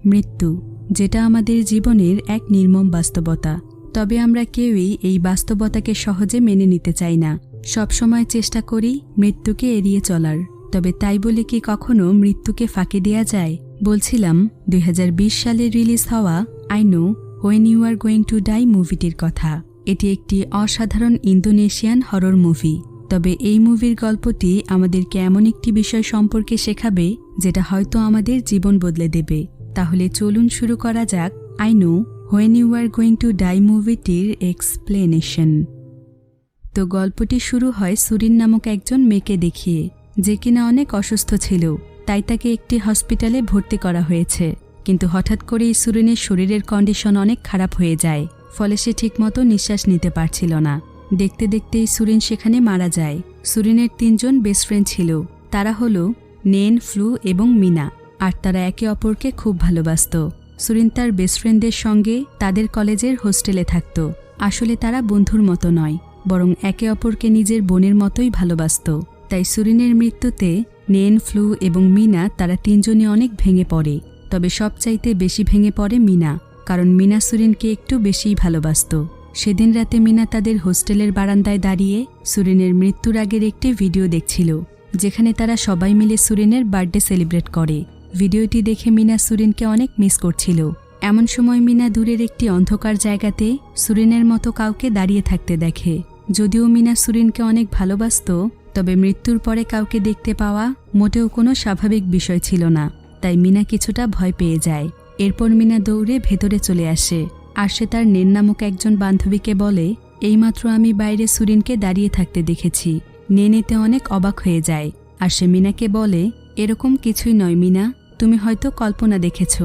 মৃত্যু, যেটা আমাদের জীবনের এক নির্মম বাস্তবতা। তবে আমরা কেউই এই বাস্তবতাকে সহজে মেনে নিতে চাই না। সবসময় চেষ্টা করি মৃত্যুকে এড়িয়ে চলার। তবে তাই বলে কি কখনো মৃত্যুকে ফাঁকি দেয়া যায়? বলছিলাম 2020 সালে রিলিজ হওয়া I know when you are going to die মুভিটির কথা। এটি একটি অসাধারণ ইন্দোনেশিয়ান হরর মুভি। তবে এই মুভির গল্পটি আমাদেরকে এমন একটি বিষয় সম্পর্কে শেখাবে যেটা হয়তো আমাদের জীবন বদলে দেবে। তাহলে চলুন শুরু করা যাক I know when you are going to die মুভিটির এক্সপ্লেনেশন। তো গল্পটি শুরু হয় সুরিন নামক একজন মেয়েকে দেখিয়ে, যে কিনা অনেক অসুস্থ ছিল। তাই তাকে একটি হসপিটালে ভর্তি করা হয়েছে। কিন্তু হঠাৎ করেই সুরিনের শরীরের কন্ডিশন অনেক খারাপ হয়ে যায়। ফলে সে ঠিকমতো নিঃশ্বাস নিতে পারছিল না। দেখতে দেখতেই সুরিন সেখানে মারা যায়। সুরিনের 3 জন বেস্ট ফ্রেন্ড ছিল। তারা হলো নেন, ফ্লু এবং মিনা। আর তারা একে অপরকে খুব ভালোবাসত। সুরিন তার বেস্ট ফ্রেন্ডদের সঙ্গে তাদের কলেজের হোস্টেলে থাকত। আসলে তারা বন্ধুর মতো নয়, বরং একে অপরকে নিজের বোনের মতোই ভালোবাসত। তাই সুরিনের মৃত্যুতে নেন, ফ্লু এবং মিনা তারা 3 জনই অনেক ভেঙে পড়ে। তবে সবচাইতে বেশি ভেঙে পড়ে মিনা, কারণ মিনা সুরিনকে একটু বেশিই ভালোবাসত। সেদিন রাতে মিনা তাদের হোস্টেলের বারান্দায় দাঁড়িয়ে সুরিনের মৃত্যুর আগের একটি ভিডিও দেখছিল, যেখানে তারা সবাই মিলে সুরিনের বার্থডে সেলিব্রেট করে। ভিডিওটি দেখে মিনা সুরিনকে অনেক মিস করছিল। এমন সময় মিনা দূরের একটি অন্ধকার জায়গাতে সুরিনের মতো কাউকে দাঁড়িয়ে থাকতে দেখে। যদিও মিনা সুরিনকে অনেক ভালোবাসত, তবে মৃত্যুর পরে কাউকে দেখতে পাওয়া মোটেও কোনো স্বাভাবিক বিষয় ছিল না। তাই মিনা কিছুটা ভয় পেয়ে যায়। এরপর মিনা দৌড়ে ভেতরে চলে আসে। আর সে তার নেন নামক একজন বান্ধবীকে বলে, এইমাত্র আমি বাইরে সুরিনকে দাঁড়িয়ে থাকতে দেখেছি। নেন এতে অনেক অবাক হয়ে যায়। আর সে মিনাকে বলে, এরকম কিছুই নয় মিনা, তুমি হয়তো কল্পনা দেখেছ।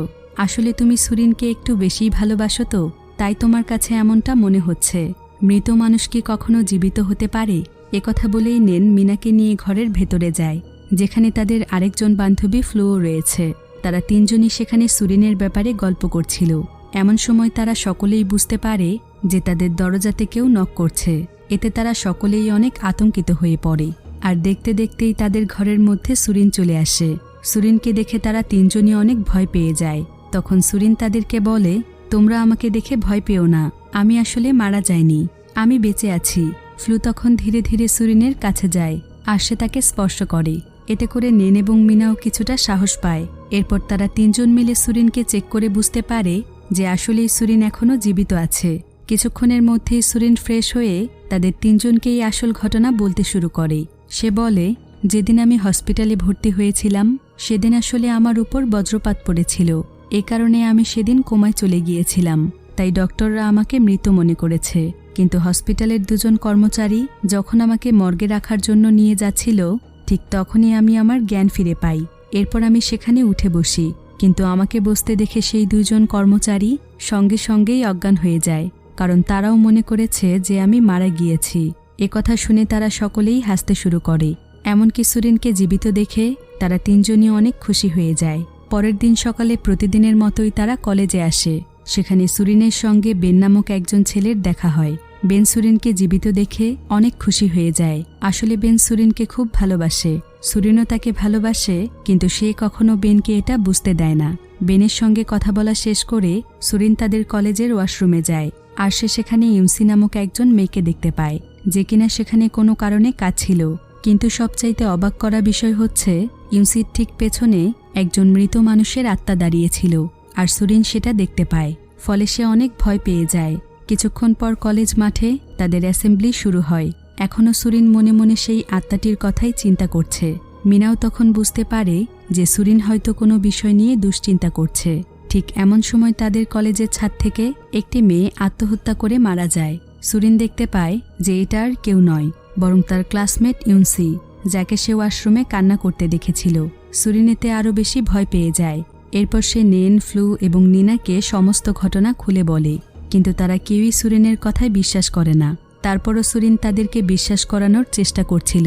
আসলে তুমি সুরিনকে একটু বেশিই ভালোবাসো, তো তাই তোমার কাছে এমনটা মনে হচ্ছে। মৃত মানুষ কি কখনো জীবিত হতে পারে? একথা বলেই নেন মিনাকে নিয়ে ঘরের ভেতরে যায়, যেখানে তাদের আরেকজন বান্ধবী ফ্লুও রয়েছে। তারা 3 জনই সেখানে সুরিনের ব্যাপারে গল্প করছিল। এমন সময় তারা সকলেই বুঝতে পারে যে তাদের দরজাতে কেউ নক করছে। এতে তারা সকলেই অনেক আতঙ্কিত হয়ে পড়ে। আর দেখতে দেখতেই তাদের ঘরের মধ্যে সুরিন চলে আসে। সুরিনকে দেখে তারা 3 জনই অনেক ভয় পেয়ে যায়। তখন সুরিন তাদেরকে বলে, তোমরা আমাকে দেখে ভয় পেও না, আমি আসলে মারা যাইনি, আমি বেঁচে আছি। ফ্লু তখন ধীরে ধীরে সুরিনের কাছে যায় আর সে তাকে স্পর্শ করে। এতে করে নেন এবং মিনাও কিছুটা সাহস পায়। এরপর তারা 3 জন মিলে সুরিনকে চেক করে বুঝতে পারে যে আসলেই সুরিন এখনও জীবিত আছে। কিছুক্ষণের মধ্যেই সুরিন ফ্রেশ হয়ে তাদের 3 জনকেই আসল ঘটনা বলতে শুরু করে। সে বলে, যেদিন আমি হসপিটালে ভর্তি হয়েছিলাম সেদিন আসলে আমার উপর বজ্রপাত পড়েছিল। এ কারণে আমি সেদিন কোমায় চলে গিয়েছিলাম। তাই ডক্টররা আমাকে মৃত মনে করেছে। কিন্তু হসপিটালের 2 জন কর্মচারী যখন আমাকে মর্গে রাখার জন্য নিয়ে যাচ্ছিল, ঠিক তখনই আমি আমার জ্ঞান ফিরে পাই। এরপর আমি সেখানে উঠে বসি, কিন্তু আমাকে বসতে দেখে সেই 2 জন কর্মচারী সঙ্গে সঙ্গেই অজ্ঞান হয়ে যায়, কারণ তারাও মনে করেছে যে আমি মারা গিয়েছি। একথা শুনে তারা সকলেই হাসতে শুরু করে। এমনকি সুরিনকে জীবিত দেখে তারা 3 জনই অনেক খুশি হয়ে যায়। পরের দিন সকালে প্রতিদিনের মতোই তারা কলেজে আসে। সেখানে সুরিনের সঙ্গে বেন নামক একজন ছেলের দেখা হয়। বেন সুরিনকে জীবিত দেখে অনেক খুশি হয়ে যায়। আসলে বেন সুরিনকে খুব ভালোবাসে, সুরিনও তাকে ভালোবাসে, কিন্তু সে কখনো বেনকে এটা বুঝতে দেয় না। বেনের সঙ্গে কথা বলা শেষ করে সুরিন তাদের কলেজের ওয়াশরুমে যায়। আর সে সেখানে ইউসি নামক একজন মেয়েকে দেখতে পায়, যে কিনা সেখানে কোনো কারণে কাজ ছিল। কিন্তু সবচাইতে অবাক করা বিষয় হচ্ছে, ইউসির ঠিক পেছনে একজন মৃত মানুষের আত্মা দাঁড়িয়েছিল। আর সুরিন সেটা দেখতে পায়। ফলে সে অনেক ভয় পেয়ে যায়। কিছুক্ষণ পর কলেজ মাঠে তাদের অ্যাসেম্বলি শুরু হয়। এখনও সুরিন মনে মনে সেই আত্মাটির কথাই চিন্তা করছে। মিনাও তখন বুঝতে পারে যে সুরিন হয়তো কোনো বিষয় নিয়ে দুশ্চিন্তা করছে। ঠিক এমন সময় তাদের কলেজের ছাদ থেকে একটি মেয়ে আত্মহত্যা করে মারা যায়। সুরিন দেখতে পায় যে এটা আর কেউ নয়, বরং তার ক্লাসমেট ইউনসি, যাকে সে ওয়াশরুমে কান্না করতে দেখেছিল। সুরিন এতে আরও বেশি ভয় পেয়ে যায়। এরপর সে নেন, ফ্লু এবং নিনাকে সমস্ত ঘটনা খুলে বলে, কিন্তু তারা কেউই সুরিনের কথায় বিশ্বাস করে না। তারপরও সুরিন তাদেরকে বিশ্বাস করানোর চেষ্টা করছিল।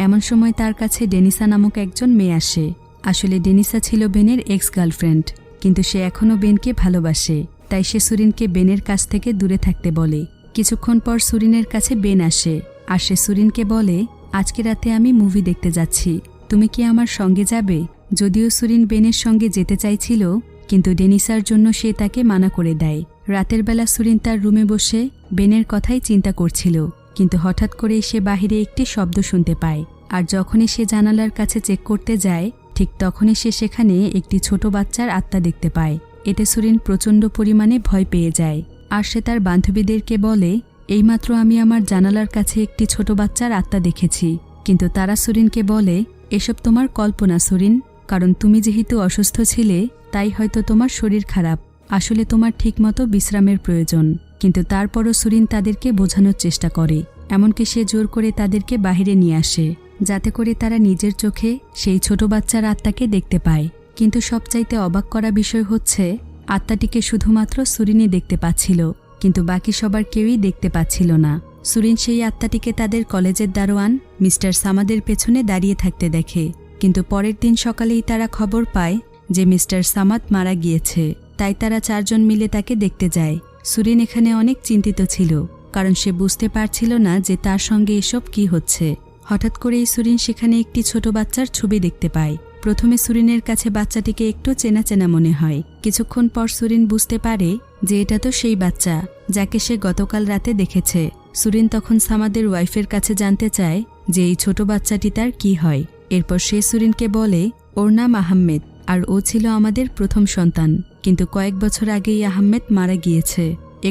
এমন সময় তার কাছে ডেনিসা নামক একজন মেয়ে আসে। আসলে ডেনিসা ছিল বেনের এক্স গার্লফ্রেন্ড, কিন্তু সে এখনও বেনকে ভালোবাসে। তাই সে সুরিনকে বেনের কাছ থেকে দূরে থাকতে বলে। কিছুক্ষণ পর সুরিনের কাছে বেন আসে আর সে সুরিনকে বলে, আজকে রাতে আমি মুভি দেখতে যাচ্ছি, তুমি কি আমার সঙ্গে যাবে? যদিও সুরিন বেনের সঙ্গে যেতে চাইছিল, কিন্তু ডেনিসার জন্য সে তাকে মানা করে দেয়। রাতের বেলা সুরিন তার রুমে বসে বেনের কথাই চিন্তা করছিল, কিন্তু হঠাৎ করেই সে বাহিরে একটি শব্দ শুনতে পায়। আর যখনই সে জানালার কাছে চেক করতে যায়, ঠিক তখনই সে সেখানে একটি ছোট বাচ্চার আত্মা দেখতে পায়। এতে সুরিন প্রচণ্ড পরিমাণে ভয় পেয়ে যায়। আর সে তার বান্ধবীদেরকে বলে, এইমাত্র আমি আমার জানালার কাছে একটি ছোট বাচ্চার আত্মা দেখেছি। কিন্তু তারা সুরিনকে বলে, এসব তোমার কল্পনা সুরিন, কারণ তুমি যেহেতু অসুস্থ ছিলে তাই হয়তো তোমার শরীর খারাপ, আসলে তোমার ঠিকমতো বিশ্রামের প্রয়োজন। কিন্তু তারপরও সুরিন তাদেরকে বোঝানোর চেষ্টা করে, এমনকি সে জোর করে তাদেরকে বাহিরে নিয়ে আসে, যাতে করে তারা নিজের চোখে সেই ছোট বাচ্চার আত্মাকে দেখতে পায়। কিন্তু সবচাইতে অবাক করা বিষয় হচ্ছে, আত্মাটিকে শুধুমাত্র সুরিনই দেখতে পাচ্ছিল, কিন্তু বাকি সবার কেউই দেখতে পাচ্ছিল না। সুরিন সেই আত্মাটিকে তাদের কলেজের দারোয়ান মিস্টার সামাদের পেছনে দাঁড়িয়ে থাকতে দেখে। কিন্তু পরের দিন সকালেই তারা খবর পায় যে মিস্টার সামাদ মারা গিয়েছে। তাই তারা 4 জন মিলে তাকে দেখতে যায়। সুরিন এখানে অনেক চিন্তিত ছিল, কারণ সে বুঝতে পারছিল না যে তার সঙ্গে এসব কি হচ্ছে। হঠাৎ করেই সুরিন সেখানে একটি ছোট বাচ্চার ছবি দেখতে পায়। প্রথমে সুরিনের কাছে বাচ্চাটিকে একটু চেনা চেনা মনে হয়। কিছুক্ষণ পর সুরিন বুঝতে পারে যে এটা তো সেই বাচ্চা যাকে সে গতকাল রাতে দেখেছে। সুরিন তখন সামাদের ওয়াইফের কাছে জানতে চায় যে এই ছোট বাচ্চাটি তার কি হয়। এরপর সে সুরিনকে বলে, ওর নাম আহমেদ, আর ও ছিল আমাদের প্রথম সন্তান, কিন্তু কয়েক বছর আগেই আহমেদ মারা গিয়েছে।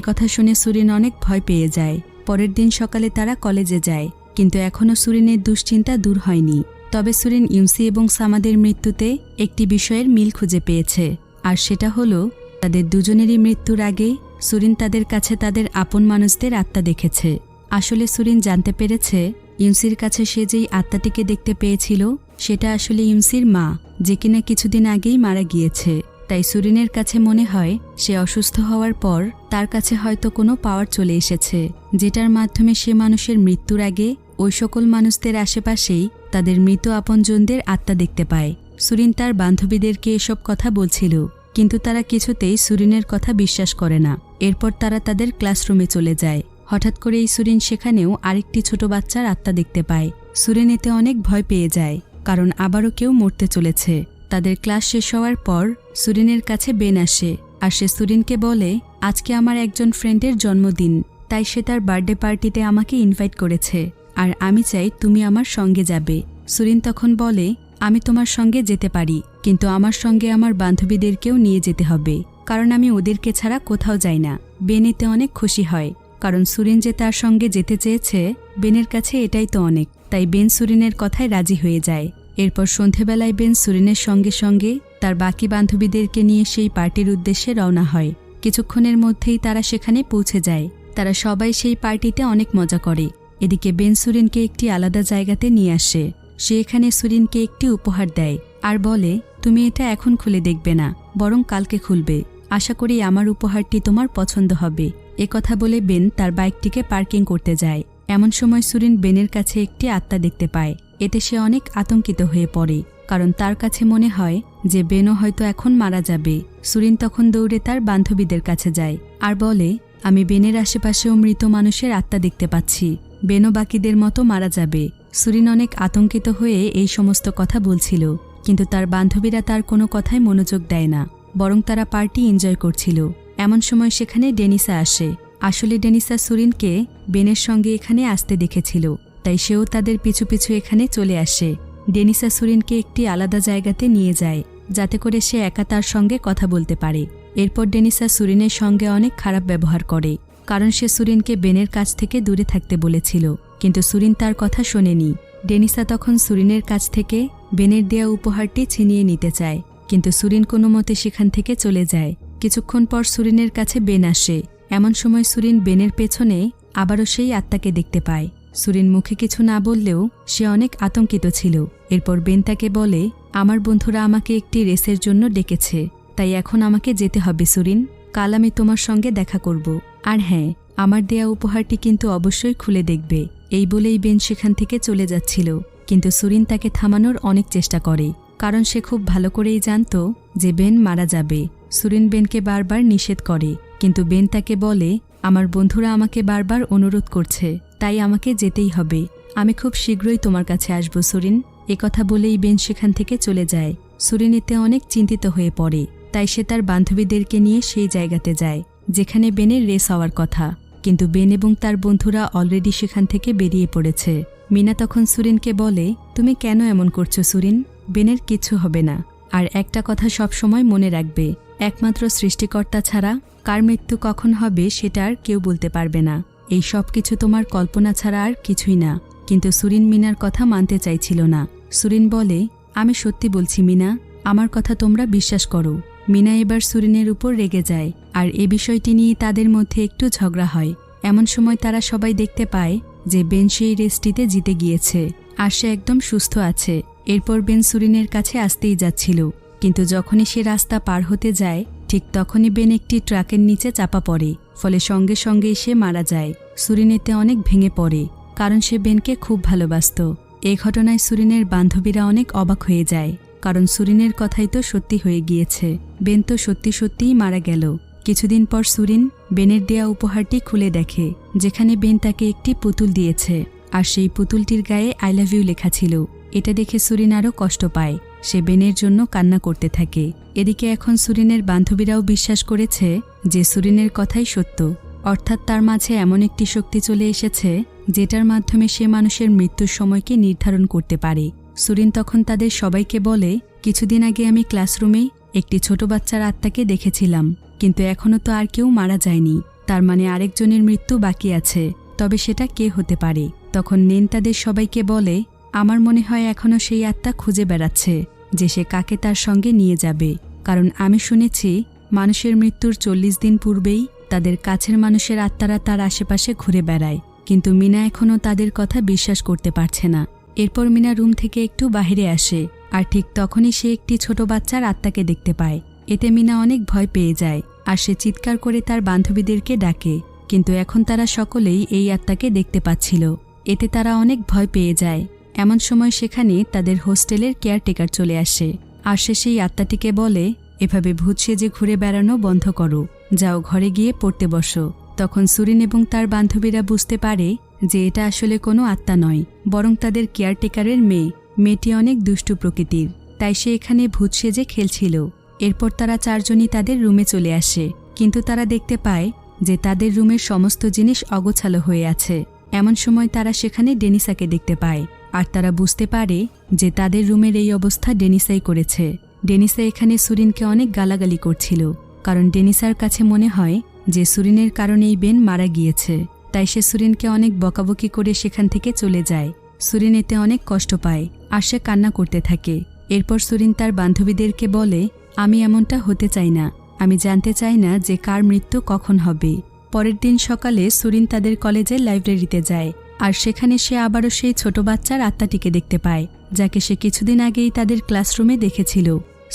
কথা শুনে সুরিন অনেক ভয় পেয়ে যায়। পরের দিন সকালে তারা কলেজে যায়, কিন্তু এখনও সুরিনের দুশ্চিন্তা দূর হয়নি। তবে সুরিন ইউসি এবং সামাদের মৃত্যুতে একটি বিষয়ের মিল খুঁজে পেয়েছে, আর সেটা হলো তাদের দুজনেরই মৃত্যুর আগে সুরিন তাদের কাছে তাদের আপন মানুষদের আত্মা দেখেছে। আসলে সুরিন জানতে পেরেছে ইউসির কাছে সে যেই আত্মাটিকে দেখতে পেয়েছিল সেটা আসলে ইউসির মা, যে কিনা কিছুদিন আগেই মারা গিয়েছে। তাই সুরিনের কাছে মনে হয় সে অসুস্থ হওয়ার পর তার কাছে হয়তো কোনো পাওয়ার চলে এসেছে, যেটার মাধ্যমে সে মানুষের মৃত্যুর আগে ওই সকল মানুষদের আশেপাশেই তাদের মৃত আপনজনদের আত্মা দেখতে পায়। সুরিন তার বান্ধবীদেরকে এসব কথা বলছিল, কিন্তু তারা কিছুতেই সুরিনের কথা বিশ্বাস করে না। এরপর তারা তাদের ক্লাসরুমে চলে যায়। হঠাৎ করেই সুরিন সেখানেও আরেকটি ছোট বাচ্চার আত্মা দেখতে পায়। সুরিন এতে অনেক ভয় পেয়ে যায়, কারণ আবারও কেউ মরতে চলেছে। তাদের ক্লাস শেষ হওয়ার পর সুরিনের কাছে বেন আসে, আর সে সুরিনকে বলে, আজকে আমার একজন ফ্রেন্ডের জন্মদিন, তাই সে তার বার্থডে পার্টিতে আমাকে ইনভাইট করেছে, আর আমি চাই তুমি আমার সঙ্গে যাবে। সুরিন তখন বলে, আমি তোমার সঙ্গে যেতে পারি, কিন্তু আমার সঙ্গে আমার বান্ধবীদেরকেও নিয়ে যেতে হবে, কারণ আমি ওদেরকে ছাড়া কোথাও যাই না। বেন এতে অনেক খুশি হয়, কারণ সুরিন যে তার সঙ্গে যেতে চেয়েছে বেনের কাছে এটাই তো অনেক। তাই বেন সুরিনের কথায় রাজি হয়ে যায়। এরপর সন্ধেবেলায় বেন সুরিনের সঙ্গে সঙ্গে তার বাকি বান্ধবীদেরকে নিয়ে সেই পার্টির উদ্দেশ্যে রওনা হয়। কিছুক্ষণের মধ্যেই তারা সেখানে পৌঁছে যায়। তারা সবাই সেই পার্টিতে অনেক মজা করে। এদিকে বেন সুরিনকে একটি আলাদা জায়গাতে নিয়ে আসে। সে এখানে সুরিনকে একটি উপহার দেয় আর বলে, তুমি এটা এখন খুলে দেখবে না, বরং কালকে খুলবে। আশা করি আমার উপহারটি তোমার পছন্দ হবে। কথা বলে বেন তার বাইকটিকে পার্কিং করতে যায়। এমন সময় সুরিন বেনের কাছে একটি আত্মা দেখতে পায়। এতে সে অনেক আতঙ্কিত হয়ে পড়ে, কারণ তার কাছে মনে হয় যে বেনও হয়তো এখন মারা যাবে। সুরিন তখন দৌড়ে তার বান্ধবীদের কাছে যায় আর বলে, আমি বেনের আশেপাশেও মৃত মানুষের আত্মা দেখতে পাচ্ছি, বেনও বাকিদের মতো মারা যাবে। সুরিন অনেক আতঙ্কিত হয়ে এই সমস্ত কথা বলছিল, কিন্তু তার বান্ধবীরা তার কোনো কথায় মনোযোগ দেয় না, বরং তারা পার্টি এনজয় করছিল। এমন সময় সেখানে ডেনিসা আসে। আসলে ডেনিসা সুরিনকে বেনের সঙ্গে এখানে আসতে দেখেছিল, তাই সেও তাদের পিছু পিছু এখানে চলে আসে। ডেনিসা সুরিনকে একটি আলাদা জায়গাতে নিয়ে যায়, যাতে করে সে একা তার সঙ্গে কথা বলতে পারে। এরপর ডেনিসা সুরিনের সঙ্গে অনেক খারাপ ব্যবহার করে, কারণ সে সুরিনকে বেনের কাছ থেকে দূরে থাকতে বলেছিল, কিন্তু সুরিন তার কথা শোনেনি। ডেনিসা তখন সুরিনের কাছ থেকে বেনের দেয়া উপহারটি ছিনিয়ে নিতে চায়, কিন্তু সুরিন কোনো মতে সেখান থেকে চলে যায়। কিছুক্ষণ পর সুরিনের কাছে বেন আসে। এমন সময় সুরিন বেনের পেছনে আবারও সেই আত্মাকে দেখতে পায়। সুরিন মুখে কিছু না বললেও সে অনেক আতঙ্কিত ছিল। এরপর বেন তাকে বলে, আমার বন্ধুরা আমাকে একটি রেসের জন্য ডেকেছে, তাই এখন আমাকে যেতে হবে সুরিন। কাল আমি তোমার সঙ্গে দেখা করব, আর হ্যাঁ, আমার দেয়া উপহারটি কিন্তু অবশ্যই খুলে দেখবে। এই বলেই বেন সেখান থেকে চলে যাচ্ছিল, কিন্তু সুরিন তাকে থামানোর অনেক চেষ্টা করে, কারণ সে খুব ভালো করেই জানত যে বেন মারা যাবে। সুরিন বেনকে বারবার নিষেধ করে, কিন্তু বেন তাকে বলে, আমার বন্ধুরা আমাকে বারবার অনুরোধ করছে, তাই আমাকে যেতেই হবে। আমি খুব শীঘ্রই তোমার কাছে আসব সুরিন। কথা বলেই বেন সেখান থেকে চলে যায়। সুরিন এতে অনেক চিন্তিত হয়ে পড়ে, তাই সে তার বান্ধবীদেরকে নিয়ে সেই জায়গাতে যায় যেখানে বেনের রেস হওয়ার কথা, কিন্তু বেন এবং তার বন্ধুরা অলরেডি সেখান থেকে বেরিয়ে পড়েছে। মিনা তখন সুরিনকে বলে, তুমি কেন এমন করছো সুরিন? বেনের কিছু হবে না। আর একটা কথা সব সময় মনে রাখবে, একমাত্র সৃষ্টিকর্তা ছাড়া কার মৃত্যু কখন হবে সেটা আর কেউ বলতে পারবে না। এই সব কিছু তোমার কল্পনা ছাড়া আর কিছুই না। কিন্তু সুরিন মিনার কথা মানতে চাইছিল না। সুরিন বলে, আমি সত্যি বলছি মিনা, আমার কথা তোমরা বিশ্বাস করো। মিনা এবার সুরিনের উপর রেগে যায়, আর এ বিষয়টি নিয়ে তাদের মধ্যে একটু ঝগড়া হয়। এমন সময় তারা সবাই দেখতে পায় যে বেন সেই রেসটিতে জিতে গিয়েছে, আর সে একদম সুস্থ আছে। এরপর বেন সুরিনের কাছে আসতেই যাচ্ছিল, কিন্তু যখনই সে রাস্তা পার হতে যায় ঠিক তখনই বেন একটি ট্রাকের নিচে চাপা পড়ে, ফলে সঙ্গে সঙ্গেই সে মারা যায়। সুরিন এতে অনেক ভেঙে পড়ে, কারণ সে বেনকে খুব ভালোবাসত। এই ঘটনায় সুরিনের বান্ধবীরা অনেক অবাক হয়ে যায়, কারণ সুরিনের কথাই তো সত্যি হয়ে গিয়েছে। বেন তো সত্যি সত্যিই মারা গেল। কিছুদিন পর সুরিন বেনের দেয়া উপহারটি খুলে দেখে, যেখানে বেন তাকে একটি পুতুল দিয়েছে, আর সেই পুতুলটির গায়ে আই লাভ ইউ লেখা ছিল। এটা দেখে সুরিন আরও কষ্ট পায়। সে বেনের জন্য কান্না করতে থাকে। এদিকে এখন সুরিনের বান্ধবীরাও বিশ্বাস করেছে যে সুরিনের কথাই সত্য, অর্থাৎ তার মাঝে এমন একটি শক্তি চলে এসেছে যেটার মাধ্যমে সে মানুষের মৃত্যুর সময়কে নির্ধারণ করতে পারে। সুরিন তখন তাদের সবাইকে বলে, কিছুদিন আগে আমি ক্লাসরুমে একটি ছোট বাচ্চার আত্মাকে দেখেছিলাম, কিন্তু এখনও তো আর কেউ মারা যায়নি। তার মানে আরেকজনের মৃত্যু বাকি আছে। তবে সেটা কে হতে পারে? তখন নেন তাদের সবাইকে বলে, আমার মনে হয় এখনও সেই আত্মা খুঁজে বেড়াচ্ছে যে সে কাকে তার সঙ্গে নিয়ে যাবে। কারণ আমি শুনেছি মানুষের মৃত্যুর 40 দিন পূর্বেই তাদের কাছের মানুষের আত্মারা তার আশেপাশে ঘুরে বেড়ায়। কিন্তু মিনা এখনও তাদের কথা বিশ্বাস করতে পারছে না। এরপর মিনা রুম থেকে একটু বাইরে আসে, আর ঠিক তখনই সে একটি ছোট বাচ্চার আত্মাকে দেখতে পায়। এতে মিনা অনেক ভয় পেয়ে যায়, আর সে চিৎকার করে তার বান্ধবীদেরকে ডাকে। কিন্তু এখন তারা সকলেই এই আত্মাকে দেখতে পাচ্ছিল। এতে তারা অনেক ভয় পেয়ে যায়। এমন সময় সেখানে তাদের হোস্টেলের কেয়ারটেকার চলে আসে, আর সে সেই আত্মাটিকে বলে, এভাবে ভূত সেজে ঘুরে বেড়ানো বন্ধ করো, যাও ঘরে গিয়ে পড়তে বসো। তখন সুরিন এবং তার বান্ধবীরা বুঝতে পারে যে এটা আসলে কোনো আত্মা নয়, বরং তাদের কেয়ারটেকারের মেয়ে। মেয়েটি অনেক দুষ্টু প্রকৃতির, তাই সে এখানে ভূত সেজে খেলছিল। এরপর তারা চারজনই তাদের রুমে চলে আসে, কিন্তু তারা দেখতে পায় যে তাদের রুমের সমস্ত জিনিস অগোছালো হয়ে আছে। এমন সময় তারা সেখানে ডেনিসাকে দেখতে পায়, আর তারা বুঝতে পারে যে তাদের রুমের এই অবস্থা ডেনিসাই করেছে। ডেনিসা এখানে সুরিনকে অনেক গালাগালি করছিল, কারণ ডেনিসার কাছে মনে হয় যে সুরিনের কারণেই বেন মারা গিয়েছে। তাই সে সুরিনকে অনেক বকাবকি করে সেখান থেকে চলে যায়। সুরিন এতে অনেক কষ্ট পায়, আর সে কান্না করতে থাকে। এরপর সুরিন তার বান্ধবীদেরকে বলে, আমি এমনটা হতে চাই না। আমি জানতে চাই না যে কার মৃত্যু কখন হবে। পরের দিন সকালে সুরিন তাদের কলেজের লাইব্রেরিতে যায়, আর সেখানে সে আবারও সেই ছোট বাচ্চার আত্মাটিকে দেখতে পায়, যাকে সে কিছুদিন আগেই তাদের ক্লাসরুমে দেখেছিল।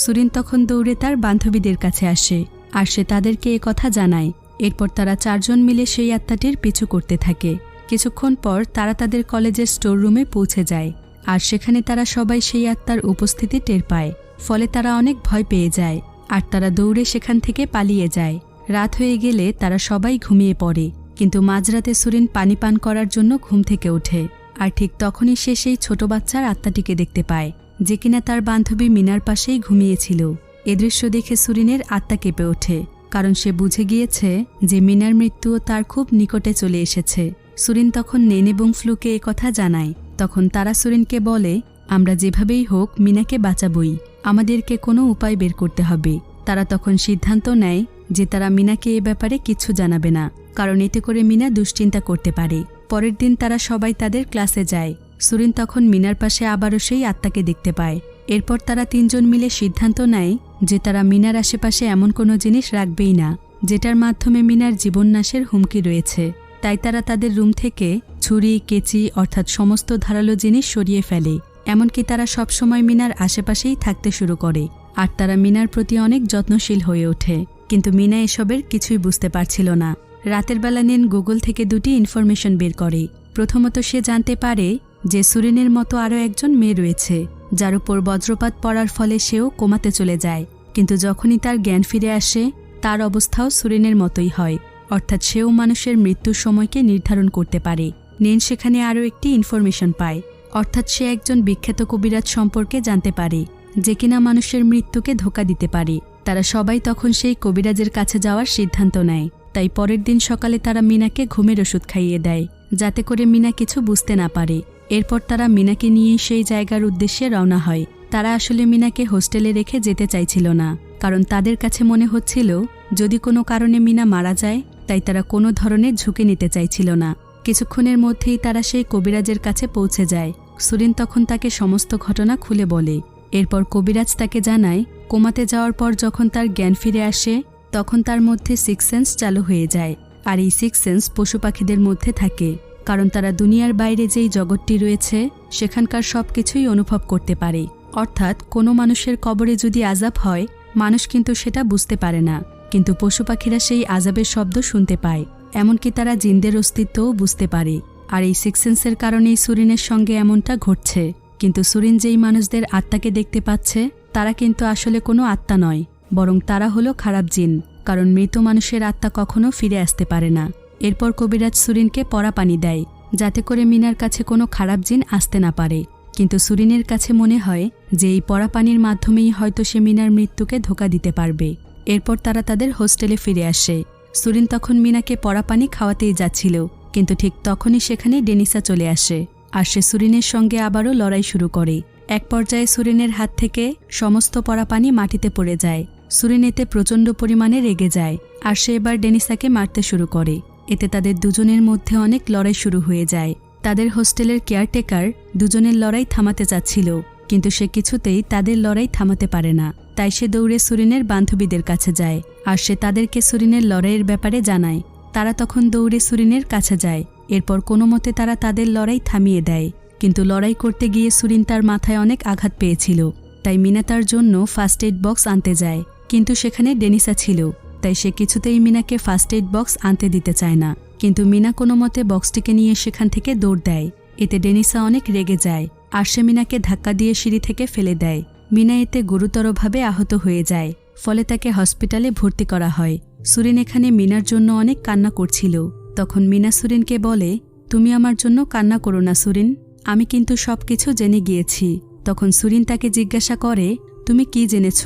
সুরিন তখন দৌড়ে তার বান্ধবীদের কাছে আসে, আর সে তাদেরকে এ কথা জানায়। এরপর তারা চারজন মিলে সেই আত্মাটির পিছু করতে থাকে। কিছুক্ষণ পর তারা তাদের কলেজের স্টোর রুমে পৌঁছে যায়, আর সেখানে তারা সবাই সেই আত্মার উপস্থিতি টের পায়। ফলে তারা অনেক ভয় পেয়ে যায়, আর তারা দৌড়ে সেখান থেকে পালিয়ে যায়। রাত হয়ে গেলে তারা সবাই ঘুমিয়ে পড়ে, কিন্তু মাঝরাতে সুরিন পানি পান করার জন্য ঘুম থেকে ওঠে, আর ঠিক তখনই সে সেই ছোট বাচ্চার আত্মাটিকে দেখতে পায়, যে কিনা তার বান্ধবী মিনার পাশেই ঘুমিয়েছিল। এ দৃশ্য দেখে সুরিনের আত্মা কেঁপে ওঠে, কারণ সে বুঝে গিয়েছে যে মিনার মৃত্যুও তার খুব নিকটে চলে এসেছে। সুরিন তখন নেন এবং ফ্লুকে এ কথা জানায়। তখন তারা সুরিনকে বলে, আমরা যেভাবেই হোক মিনাকে বাঁচাবই, আমাদেরকে কোনো উপায় বের করতে হবে। তারা তখন সিদ্ধান্ত নেয় যে তারা মিনাকে এ ব্যাপারে কিচ্ছু জানাবে না, কারণ এতে করে মিনা দুশ্চিন্তা করতে পারে। পরের দিন তারা সবাই তাদের ক্লাসে যায়। সুরিন তখন মিনার পাশে আবারও সেই আত্মাকে দেখতে পায়। এরপর তারা তিনজন মিলে সিদ্ধান্ত নেয় যে তারা মিনার আশেপাশে এমন কোনো জিনিস রাখবেই না যেটার মাধ্যমে মিনার জীবননাশের হুমকি রয়েছে। তাই তারা তাদের রুম থেকে ছুরি, কেচি অর্থাৎ সমস্ত ধারালো জিনিস সরিয়ে ফেলে। এমনকি তারা সবসময় মিনার আশেপাশেই থাকতে শুরু করে, আর তারা মিনার প্রতি অনেক যত্নশীল হয়ে ওঠে। কিন্তু মিনা এসবের কিছুই বুঝতে পারছিল না। রাতের বেলা নেন গুগল থেকে দুটি ইনফরমেশন বের করে। প্রথমত সে জানতে পারে যে সুরিনের মতো আরও একজন মেয়ে রয়েছে, যার উপর বজ্রপাত পড়ার ফলে সেও কোমাতে চলে যায়। কিন্তু যখনই তার জ্ঞান ফিরে আসে তার অবস্থাও সুরিনের মতোই হয়, অর্থাৎ সেও মানুষের মৃত্যুর সময়কে নির্ধারণ করতে পারে। নেন সেখানে আরও একটি ইনফরমেশন পায়, অর্থাৎ সে একজন বিখ্যাত কবিরাজ সম্পর্কে জানতে পারে, যে কিনা মানুষের মৃত্যুকে ধোঁকা দিতে পারে। তারা সবাই তখন সেই কবিরাজের কাছে যাওয়ার সিদ্ধান্ত নেয়। তাই পরের দিন সকালে তারা মিনাকে ঘুমের ওষুধ খাইয়ে দেয়, যাতে করে মিনা কিছু বুঝতে না পারে। এরপর তারা মিনাকে নিয়ে সেই জায়গার উদ্দেশ্যে রওনা হয়। তারা আসলে মিনাকে হোস্টেলে রেখে যেতে চাইছিল না, কারণ তাদের কাছে মনে হচ্ছিল যদি কোনো কারণে মিনা মারা যায়, তাই তারা কোনো ধরনের ঝুঁকি নিতে চাইছিল না। কিছুক্ষণের মধ্যেই তারা সেই কবিরাজের কাছে পৌঁছে যায়। সুরিন তখন তাকে সমস্ত ঘটনা খুলে বলে। এরপর কবিরাজ তাকে জানায় কোমাতে যাওয়ার পর যখন তার জ্ঞান ফিরে আসে, তখন তার মধ্যে সিক্স সেন্স চালু হয়ে যায়। আর এই সিক্স সেন্স পশু পাখিদের মধ্যে থাকে, কারণ তারা দুনিয়ার বাইরে যেই জগৎটি রয়েছে সেখানকার সব কিছুই অনুভব করতে পারে। অর্থাৎ কোনো মানুষের কবরে যদি আযাব হয়, মানুষ কিন্তু সেটা বুঝতে পারে না, কিন্তু পশু পাখিরা সেই আযাবের শব্দ শুনতে পায়। এমনকি তারা জিনদের অস্তিত্বও বুঝতে পারে। আর এই সিক্স সেন্সের কারণেই সুরিনের সঙ্গে এমনটা ঘটছে। কিন্তু সুরিন যেই মানুষদের আত্মাকে দেখতে পাচ্ছে, তারা কিন্তু আসলে কোনো আত্মা নয়, বরং তারা হলো খারাপ জিন, কারণ মৃত মানুষের আত্মা কখনো ফিরে আসতে পারে না। এরপর কবিরাজ সুরিনকে পরা পানি দেয়, যাতে করে মিনার কাছে কোনো খারাপ জিন আসতে না পারে। কিন্তু সুরিনের কাছে মনে হয় যে এই পরা পানির মাধ্যমেই হয়তো সে মিনার মৃত্যুকে ধোঁকা দিতে পারবে। এরপর তারা তাদের হোস্টেলে ফিরে আসে। সুরিন তখন মিনাকে পরা পানি খাওয়াতেই যাচ্ছিল, কিন্তু ঠিক তখনই সেখানে ডেনিসা চলে আসে। আর সে সুরিনের সঙ্গে আবারও লড়াই শুরু করে। এক পর্যায়ে সুরিনের হাত থেকে সমস্ত পরা পানি মাটিতে পড়ে যায়। সুরিন এতে প্রচণ্ড পরিমাণে রেগে যায়, আর সে এবার ডেনিসাকে মারতে শুরু করে। এতে তাদের দুজনের মধ্যে অনেক লড়াই শুরু হয়ে যায়। তাদের হোস্টেলের কেয়ারটেকার দুজনের লড়াই থামাতে চাচ্ছিল, কিন্তু সে কিছুতেই তাদের লড়াই থামাতে পারে না। তাই সে দৌড়ে সুরিনের বান্ধবীদের কাছে যায়, আর সে তাদেরকে সুরিনের লড়াইয়ের ব্যাপারে জানায়। তারা তখন দৌড়ে সুরিনের কাছে যায়। এরপর কোনো মতে তারা তাদের লড়াই থামিয়ে দেয়। কিন্তু লড়াই করতে গিয়ে সুরিন তার মাথায় অনেক আঘাত পেয়েছিল, তাই মিনা তার জন্য ফার্স্ট এইড বক্স আনতে যায়। কিন্তু সেখানে ডেনিসা ছিল, তাই সে কিছুতেই মিনাকে ফার্স্ট এইড বক্স আনতে দিতে চায় না। কিন্তু মিনা কোনো মতে বক্সটিকে নিয়ে সেখান থেকে দৌড় দেয়। এতে ডেনিসা অনেক রেগে যায়, আর সে মিনাকে ধাক্কা দিয়ে সিঁড়ি থেকে ফেলে দেয়। মিনা এতে গুরুতরভাবে আহত হয়ে যায়, ফলে তাকে হসপিটালে ভর্তি করা হয়। সুরিন এখানে মিনার জন্য অনেক কান্না করছিল। তখন মিনা সুরিনকে বলে, তুমি আমার জন্য কান্না করো না সুরিন, আমি কিন্তু সব কিছু জেনে গিয়েছি। তখন সুরিন তাকে জিজ্ঞাসা করে, তুমি কি জেনেছ?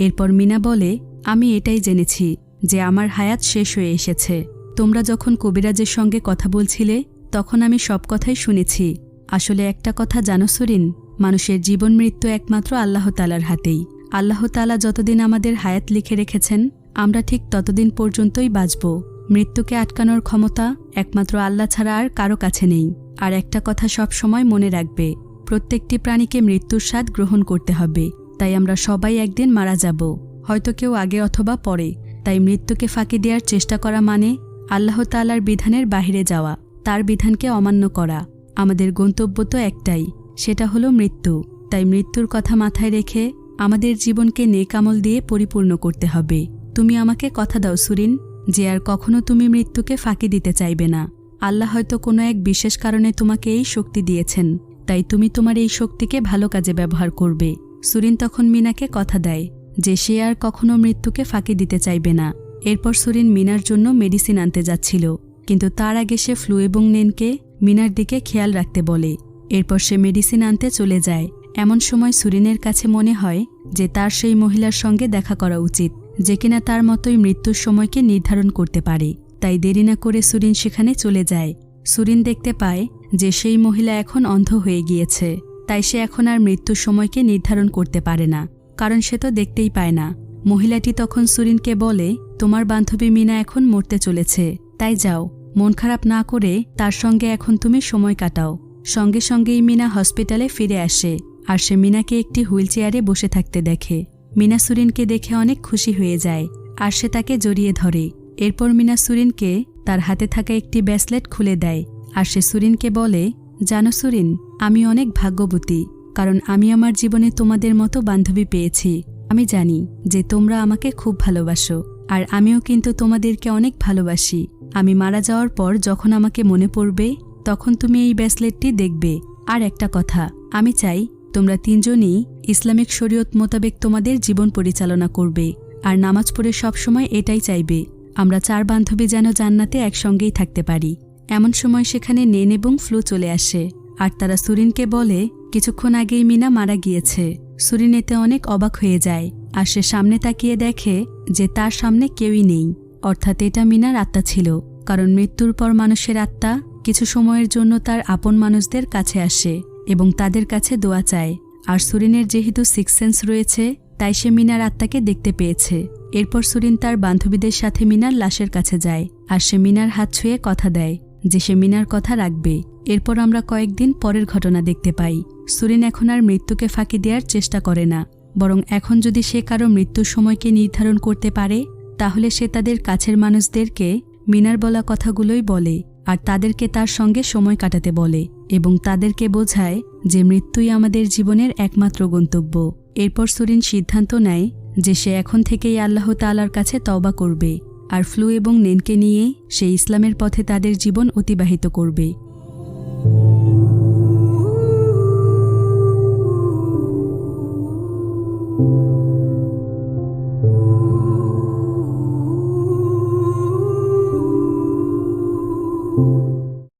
এরপর মিনা বলে, আমি এটাই জেনেছি যে আমার হায়াত শেষ হয়ে এসেছে। তোমরা যখন কবিরাজের সঙ্গে কথা বলছিলে, তখন আমি সব কথাই শুনেছি। আসলে একটা কথা জানো সুরিন, মানুষের জীবন মৃত্যু একমাত্র আল্লাহ তাআলার হাতেই। আল্লাহ তাআলা যতদিন আমাদের হায়াত লিখে রেখেছেন, আমরা ঠিক ততদিন পর্যন্তই বাঁচব। মৃত্যুকে আটকানোর ক্ষমতা একমাত্র আল্লাহ ছাড়া আর কারো কাছে নেই। আর একটা কথা সব সময় মনে রাখবে, প্রত্যেকটি প্রাণীকে মৃত্যুর স্বাদ গ্রহণ করতে হবে। তাই আমরা সবাই একদিন মারা যাব, হয়তো কেউ আগে অথবা পরে। তাই মৃত্যুকে ফাঁকি দেওয়ার চেষ্টা করা মানে আল্লাহ তাআলার বিধানের বাহিরে যাওয়া, তার বিধানকে অমান্য করা। আমাদের গন্তব্য তো একটাই, সেটা হলো মৃত্যু। তাই মৃত্যুর কথা মাথায় রেখে আমাদের জীবনকে নেক আমল দিয়ে পরিপূর্ণ করতে হবে। তুমি আমাকে কথা দাও সুরিন, যে আর কখনো তুমি মৃত্যুকে ফাঁকি দিতে চাইবে না। আল্লাহ হয়তো কোনো এক বিশেষ কারণে তোমাকে এই শক্তি দিয়েছেন, তাই তুমি তোমার এই শক্তিকে ভালো কাজে ব্যবহার করবে। সুরিন তখন মিনাকে কথা দেয় যে সে আর কখনো মৃত্যুকে ফাঁকি দিতে চাইবে না। এরপর সুরিন মিনার জন্য মেডিসিন আনতে যাচ্ছিল, কিন্তু তার আগে সে ফ্লু এবং নেনকে মিনার দিকে খেয়াল রাখতে বলে। এরপর সে মেডিসিন আনতে চলে যায়। এমন সময় সুরিনের কাছে মনে হয় যে তার সেই মহিলার সঙ্গে দেখা করা উচিত, যে কিনা তার মতোই মৃত্যুর সময়কে নির্ধারণ করতে পারে। তাই দেরি না করে সুরিন সেখানে চলে যায়। সুরিন দেখতে পায় যে সেই মহিলা এখন অন্ধ হয়ে গিয়েছে, তাই সে এখন আর মৃত্যুর সময়কে নির্ধারণ করতে পারে না, কারণ সে তো দেখতেই পায় না। মহিলাটি তখন সুরিনকে বলে, তোমার বান্ধবী মিনা এখন মরতে চলেছে, তাই যাও, মন খারাপ না করে তার সঙ্গে এখন তুমি সময় কাটাও। সঙ্গে সঙ্গেই মিনা হসপিটালে ফিরে আসে, আর সে মিনাকে একটি হুইল চেয়ারে বসে থাকতে দেখে। মিনা সুরিনকে দেখে অনেক খুশি হয়ে যায়, আর সে তাকে জড়িয়ে ধরে। এরপর মিনা সুরিনকে তার হাতে থাকা একটি ব্রেসলেট খুলে দেয়, আর সে সুরিনকে বলে, জানো সুরিন, আমি অনেক ভাগ্যবতী, কারণ আমি আমার জীবনে তোমাদের মতো বান্ধবী পেয়েছি। আমি জানি যে তোমরা আমাকে খুব ভালোবাসো, আর আমিও কিন্তু তোমাদেরকে অনেক ভালোবাসি। আমি মারা যাওয়ার পর যখন আমাকে মনে পড়বে, তখন তুমি এই ব্রেসলেটটি দেখবে। আর একটা কথা, আমি চাই তোমরা তিনজনই ইসলামিক শরীয়ত মোতাবেক তোমাদের জীবন পরিচালনা করবে, আর নামাজ পড়ে সবসময় এটাই চাইবে, আমরা চার বান্ধবী যেন জান্নাতে একসঙ্গেই থাকতে পারি। এমন সময় সেখানে নেন এবং ফ্লু চলে আসে, আর তারা সুরিনকে বলে, কিছুক্ষণ আগেই মিনা মারা গিয়েছে। সুরিন এতে অনেক অবাক হয়ে যায়, আর সে সামনে তাকিয়ে দেখে যে তার সামনে কেউই নেই, অর্থাৎ এটা মিনার আত্মা ছিল। কারণ মৃত্যুর পর মানুষের আত্মা কিছু সময়ের জন্য তার আপন মানুষদের কাছে আসে এবং তাদের কাছে দোয়া চায়। আর সুরিনের যেহেতু সিক্স সেন্স রয়েছে, তাই সে মিনার আত্মাকে দেখতে পেয়েছে। এরপর সুরিন তার বান্ধবীদের সাথে মিনার লাশের কাছে যায়, আর সে মিনার হাত ছুঁয়ে কথা দেয় যে সে মিনার কথা রাখবে। এরপর আমরা কয়েকদিন পরের ঘটনা দেখতে পাই। সুরিন এখন আর মৃত্যুকে ফাঁকি দেওয়ার চেষ্টা করে না, বরং এখন যদি সে কারো মৃত্যুর সময়কে নির্ধারণ করতে পারে, তাহলে সে তাদের কাছের মানুষদেরকে মিনার বলা কথাগুলোই বলে আর তাদেরকে তার সঙ্গে সময় কাটাতে বলে এবং তাদেরকে বোঝায় যে মৃত্যুই আমাদের জীবনের একমাত্র গন্তব্য। এরপর সুরিন সিদ্ধান্ত নেয় যে সে এখন থেকেই আল্লাহ তাআলার কাছে তওবা করবে আর ফ্লু এবং নেনকে নিয়ে সে ইসলামের পথে তাদের জীবন অতিবাহিত করবে।